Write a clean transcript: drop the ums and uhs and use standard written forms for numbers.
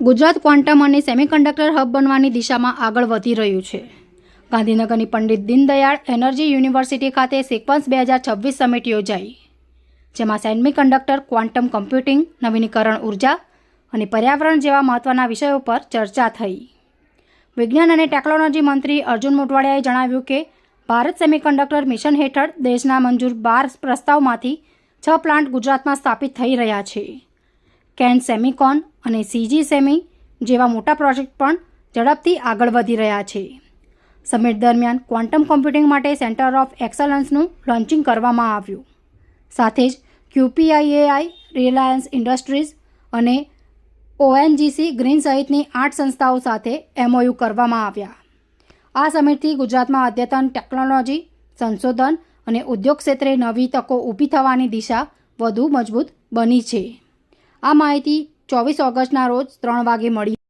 Gujarat quantum અને semiconductor hub બનવાની દિશામાં આગળ વધી રહ્યું છે. ગાંધીનગરની પંડિત દીનદયાળ એનર્જી યુનિવર્સિટી ખાતે સિક્વન્સ 2026 સમિટ યોજાઈ, જેમાં સેમિકન્ડક્ટર, ક્વોન્ટમ કમ્પ્યુટિંગ, નવીનીકરણ ઉર્જા અને પર્યાવરણ જેવા મહત્વના વિષયો પર ચર્ચા થઈ. વિજ્ઞાન અને ટેકનોલોજી મંત્રી અર્જુન મોઢવાડિયાએ જણાવ્યું કે ભારત સેમિકન્ડક્ટર મિશન હેઠળ દેશના મંજૂર 12 પ્રસ્તાવમાંથી 6 પ્લાન્ટ ગુજરાતમાં સ્થાપિત થઈ રહ્યા છે. કેન સેમિકોન અને સીજી સેમી જેવા મોટા પ્રોજેક્ટ પણ ઝડપથી આગળ વધી રહ્યા છે. સમિટ દરમિયાન ક્વોન્ટમ કોમ્પ્યુટિંગ માટે સેન્ટર ઓફ એક્સલન્સનું લોન્ચિંગ કરવામાં આવ્યું. સાથે જ QPIAI, રિલાયન્સ ઇન્ડસ્ટ્રીઝ અને ONGC ગ્રીન સહિતની 8 સંસ્થાઓ સાથે MOU કરવામાં આવ્યા. આ સમિટથી ગુજરાતમાં અદ્યતન ટેકનોલોજી, સંશોધન અને ઉદ્યોગ ક્ષેત્રે નવી તકો ઊભી થવાની દિશા વધુ મજબૂત બની છે. આ માહિતી 24 ઓગસ્ટના રોજ 3 વાગે મળી.